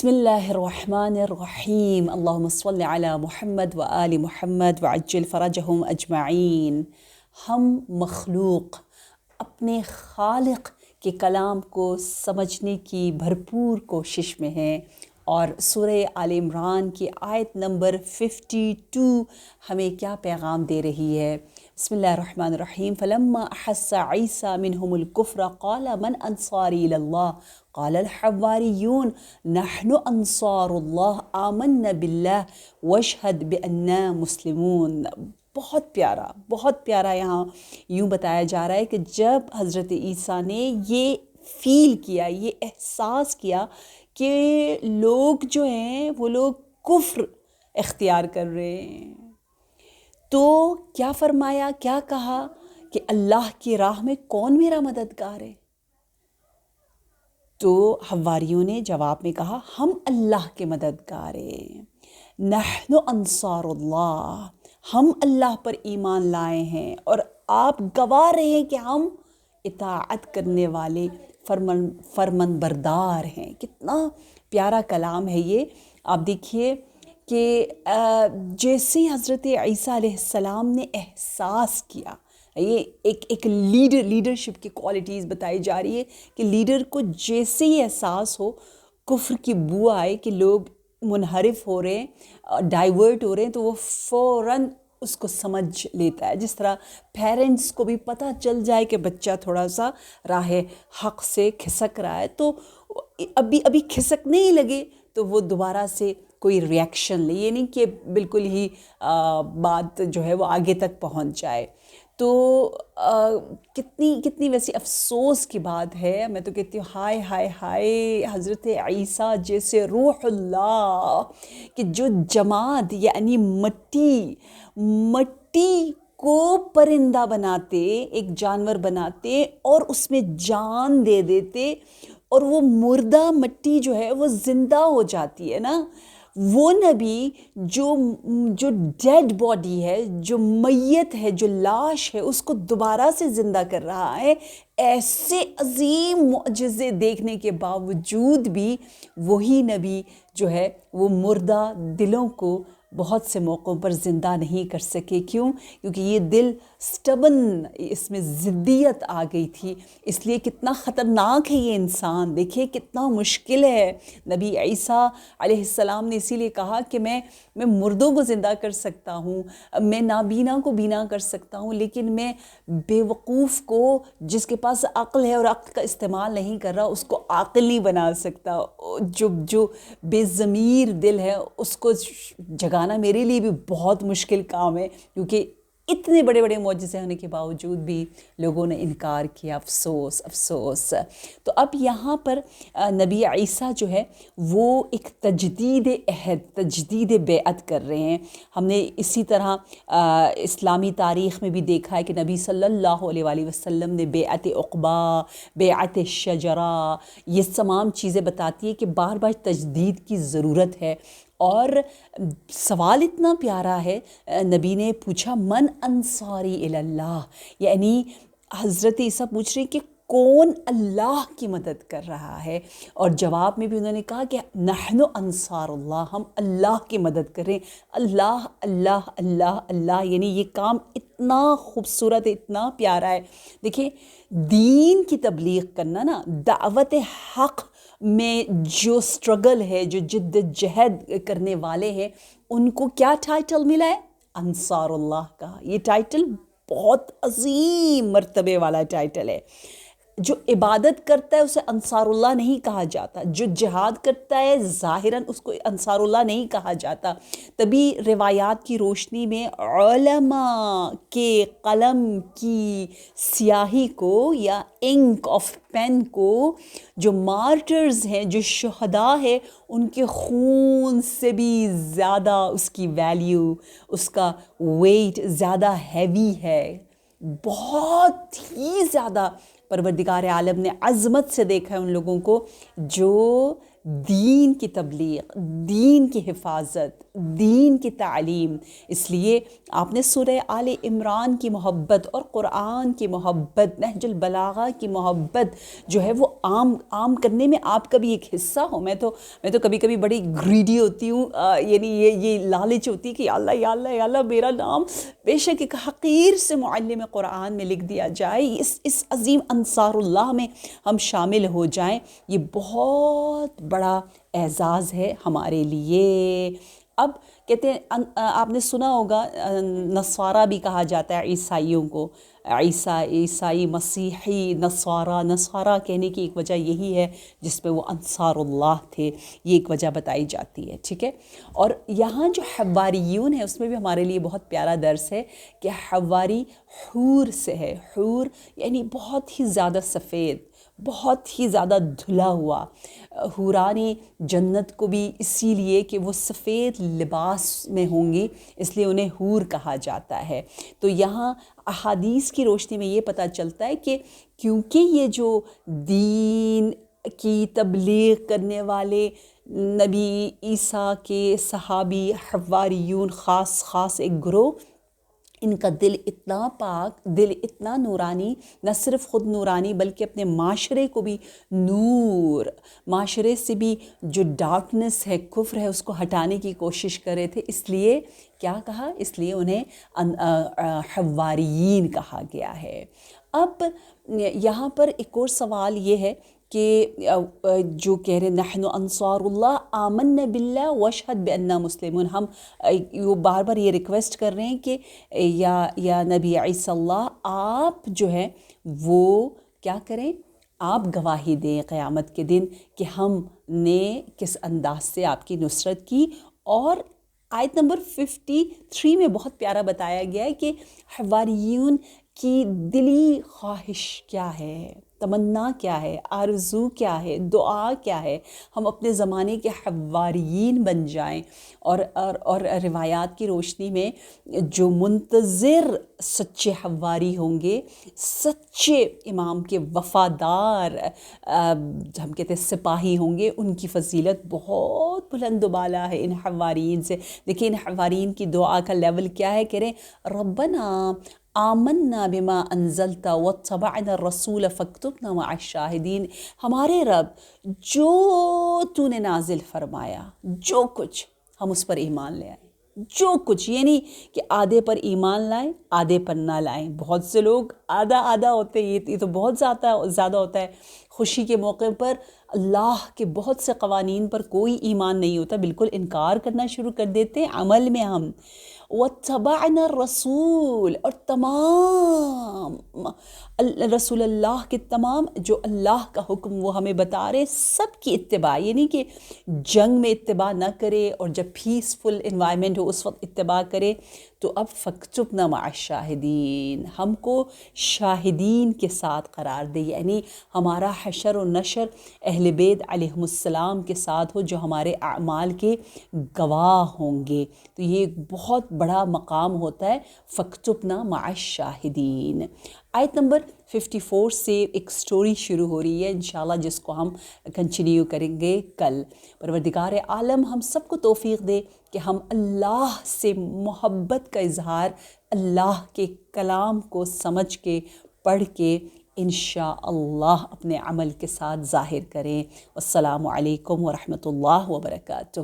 بسم اللہ الرحمن الرحیم اللہم صل علی محمد و آل محمد وعجل فرجہم اجمعین۔ ہم مخلوق اپنے خالق کے کلام کو سمجھنے کی بھرپور کوشش میں ہیں، اور سورہ آل عمران کی آیت نمبر 52 ہمیں کیا پیغام دے رہی ہے؟ بسم اللہ الرحمن الرحیم۔ فلما احس عیسیٰ منہم الکفر قال من انصاری اللہ قال الحواریون نحن انصار اللہ آمنا باللہ واشہد بأننا مسلمون۔ بہت پیارا یہاں یوں بتایا جا رہا ہے کہ جب حضرت عیسیٰ نے یہ فیل کیا، یہ احساس کیا کہ لوگ جو ہیں وہ لوگ کفر اختیار کر رہے ہیں، تو کیا فرمایا، کیا کہا کہ اللہ کی راہ میں کون میرا مددگار ہے؟ تو حواریوں نے جواب میں کہا ہم اللہ کے مددگار ہیں، نحن انصار اللہ، ہم اللہ پر ایمان لائے ہیں اور آپ گواہ رہے ہیں کہ ہم اطاعت کرنے والے فرمان بردار ہیں۔ کتنا پیارا کلام ہے یہ۔ آپ دیکھیے کہ جیسے حضرت عیسیٰ علیہ السلام نے احساس کیا، یہ ایک لیڈرشپ کی کوالٹیز بتائی جا رہی ہے کہ لیڈر کو جیسے ہی احساس ہو، کفر کی بو آئے کہ لوگ منحرف ہو رہے ہیں، ڈائیورٹ ہو رہے ہیں، تو وہ فوراً اس کو سمجھ لیتا ہے۔ جس طرح پیرنٹس کو بھی پتہ چل جائے کہ بچہ تھوڑا سا راہ حق سے کھسک رہا ہے، تو ابھی کھسکنے ہی لگے تو وہ دوبارہ سے کوئی ریاکشن لے، یہ نہیں کہ بالکل ہی بات جو ہے وہ آگے تک پہنچ جائے۔ تو کتنی ویسی افسوس کی بات ہے۔ میں تو کہتی ہوں ہائے ہائے ہائے، حضرت عیسیٰ جیسے روح اللہ کہ جو جماد یعنی مٹی کو پرندہ بناتے، ایک جانور بناتے اور اس میں جان دے دیتے، اور وہ مردہ مٹی جو ہے وہ زندہ ہو جاتی ہے نا، وہ نبی جو ڈیڈ باڈی ہے، جو میت ہے، جو لاش ہے، اس کو دوبارہ سے زندہ کر رہا ہے۔ ایسے عظیم معجزے دیکھنے کے باوجود بھی وہی نبی جو ہے وہ مردہ دلوں کو بہت سے موقعوں پر زندہ نہیں کر سکے۔ کیوں؟ کیونکہ یہ دل سٹبن، اس میں ضدیت آ گئی تھی۔ اس لیے کتنا خطرناک ہے یہ انسان، دیکھیں کتنا مشکل ہے۔ نبی عیسیٰ علیہ السلام نے اسی لیے کہا کہ میں مردوں کو زندہ کر سکتا ہوں، میں نابینا کو بینا کر سکتا ہوں، لیکن میں بے وقوف کو، جس کے پاس عقل ہے اور عقل کا استعمال نہیں کر رہا، اس کو عاقل نہیں بنا سکتا۔ جو بے ضمیر دل ہے اس کو جگانا میرے لیے بھی بہت مشکل کام ہے، کیونکہ اتنے بڑے معجزے ہونے کے باوجود بھی لوگوں نے انکار کیا۔ افسوس۔ تو اب یہاں پر نبی عیسیٰ جو ہے وہ ایک تجدید عہد، تجدید بیعت کر رہے ہیں۔ ہم نے اسی طرح اسلامی تاریخ میں بھی دیکھا ہے کہ نبی صلی اللہ علیہ وآلہ وسلم نے بیعت عقبہ، بیعت شجرہ، یہ تمام چیزیں بتاتی ہے کہ بار بار تجدید کی ضرورت ہے۔ اور سوال اتنا پیارا ہے، نبی نے پوچھا من انصاری اللہ، یعنی حضرت عیسیٰ پوچھ رہے ہیں کہ کون اللہ کی مدد کر رہا ہے، اور جواب میں بھی انہوں نے کہا کہ نحن انصار اللہ، ہم اللہ کی مدد کر رہے ہیں۔ اللہ اللہ اللہ اللہ، یعنی یہ کام اتنا خوبصورت ہے، اتنا پیارا ہے۔ دیکھیں دین کی تبلیغ کرنا نا، دعوت حق میں جو سٹرگل ہے، جو جد جہد کرنے والے ہیں، ان کو کیا ٹائٹل ملا ہے؟ انصار اللہ کا۔ یہ ٹائٹل بہت عظیم مرتبے والا ٹائٹل ہے۔ جو عبادت کرتا ہے اسے انصار اللہ نہیں کہا جاتا، جو جہاد کرتا ہے ظاہراً اس کو انصار اللہ نہیں کہا جاتا۔ تبھی روایات کی روشنی میں علماء کے قلم کی سیاہی کو یا انک آف پین کو، جو مارٹرز ہیں، جو شہداء ہیں، ان کے خون سے بھی زیادہ اس کی ویلیو، اس کا ویٹ زیادہ ہیوی ہے، بہت ہی زیادہ۔ پروردگار عالم نے عظمت سے دیکھا ہے ان لوگوں کو جو دین کی تبلیغ، دین کی حفاظت، دین کی تعلیم. اس لیے آپ نے سورہ آل عمران کی محبت اور قرآن کی محبت، نہج البلاغہ کی محبت جو ہے وہ عام کرنے میں آپ کا بھی ایک حصہ ہو. میں تو کبھی کبھی بڑی گریڈی ہوتی ہوں، یعنی یہ لالچ ہوتی ہے کہ یا اللہ یا اللہ یا اللہ میرا نام بے شک ایک حقیر سے معلم قرآن میں لکھ دیا جائے، اس عظیم انصار اللہ میں ہم شامل ہو جائیں. یہ بہت بڑا اعزاز ہے ہمارے لیے. اب کہتے ہیں آپ نے سنا ہوگا نصارہ بھی کہا جاتا ہے عیسائیوں کو، عیسائی مسیحی نصارہ کہنے کی ایک وجہ یہی ہے جس میں وہ انصار اللہ تھے، یہ ایک وجہ بتائی جاتی ہے. ٹھیک ہے. اور یہاں جو حواریون ہے اس میں بھی ہمارے لیے بہت پیارا درس ہے کہ حواری حور سے ہے. حور یعنی بہت ہی زیادہ سفید، بہت ہی زیادہ دھلا ہوا. حوران جنت کو بھی اسی لیے کہ وہ سفید لباس میں ہوں گی اس لیے انہیں حور کہا جاتا ہے. تو یہاں احادیث کی روشنی میں یہ پتہ چلتا ہے کہ کیونکہ یہ جو دین کی تبلیغ کرنے والے نبی عیسیٰ کے صحابی حواریون خاص ایک گروہ، ان کا دل اتنا پاک، دل اتنا نورانی، نہ صرف خود نورانی بلکہ اپنے معاشرے کو بھی نور، معاشرے سے بھی جو ڈارکنس ہے، کفر ہے، اس کو ہٹانے کی کوشش کر رہے تھے. اس لیے کیا کہا؟ اس لیے انہیں حواریین کہا گیا ہے. اب یہاں پر ایک اور سوال یہ ہے کہ جو کہہ رہے نحن انصار اللہ آمنا باللہ واشہد بأننا مسلمون، ہم وہ بار بار یہ ریکویسٹ کر رہے ہیں کہ یا نبی عیسی اللہ آپ جو ہے وہ کیا کریں، آپ گواہی دیں قیامت کے دن کہ ہم نے کس انداز سے آپ کی نصرت کی. اور آیت نمبر 53 میں بہت پیارا بتایا گیا ہے کہ حواریون کی دلی خواہش کیا ہے، تمنا کیا ہے، آرزو کیا ہے، دعا کیا ہے، ہم اپنے زمانے کے حواریین بن جائیں. اور روایات کی روشنی میں جو منتظر سچے حواری ہوں گے، سچے امام کے وفادار ہم کہتے ہیں سپاہی ہوں گے، ان کی فضیلت بہت بلند و بالا ہے ان حوارین سے. دیکھیں ان حوارین کی دعا کا لیول کیا ہے، کہہ رہے ربنا آمنا بما انزلت واتبعنا الرسول فاکتبنا مع الشاہدین. ہمارے رب جو تو نے نازل فرمایا، جو کچھ ہم اس پر ایمان لے آئیں، جو کچھ، یعنی کہ آدھے پر ایمان لائیں آدھے پر نہ لائیں. بہت سے لوگ آدھا ہوتے ہیں، یہ تو بہت زیادہ ہوتا ہے. خوشی کے موقع پر اللہ کے بہت سے قوانین پر کوئی ایمان نہیں ہوتا، بالکل انکار کرنا شروع کر دیتے ہیں. عمل میں ہم واتبعنا الرسول، اور تمام رسول اللہ کے تمام جو اللہ کا حکم وہ ہمیں بتا رہے سب کی اتباع، یعنی کہ جنگ میں اتباع نہ کرے اور جب پیسفل انوائرمنٹ ہو اس وقت اتباع کرے. تو اب فاکتبنا مع الشاہدین، ہم کو شاہدین کے ساتھ قرار دے، یعنی ہمارا حشر و نشر اہل بیت علیہم السلام کے ساتھ ہو جو ہمارے اعمال کے گواہ ہوں گے. تو یہ ایک بہت بڑا مقام ہوتا ہے فاکتبنا مع الشاہدین. آیت نمبر 54 سے ایک سٹوری شروع ہو رہی ہے انشاءاللہ، جس کو ہم کنٹینیو کریں گے کل. پروردگار عالم ہم سب کو توفیق دے کہ ہم اللہ سے محبت کا اظہار اللہ کے کلام کو سمجھ کے پڑھ کے انشاءاللہ اپنے عمل کے ساتھ ظاہر کریں. السلام علیکم ورحمۃ اللہ وبرکاتہ.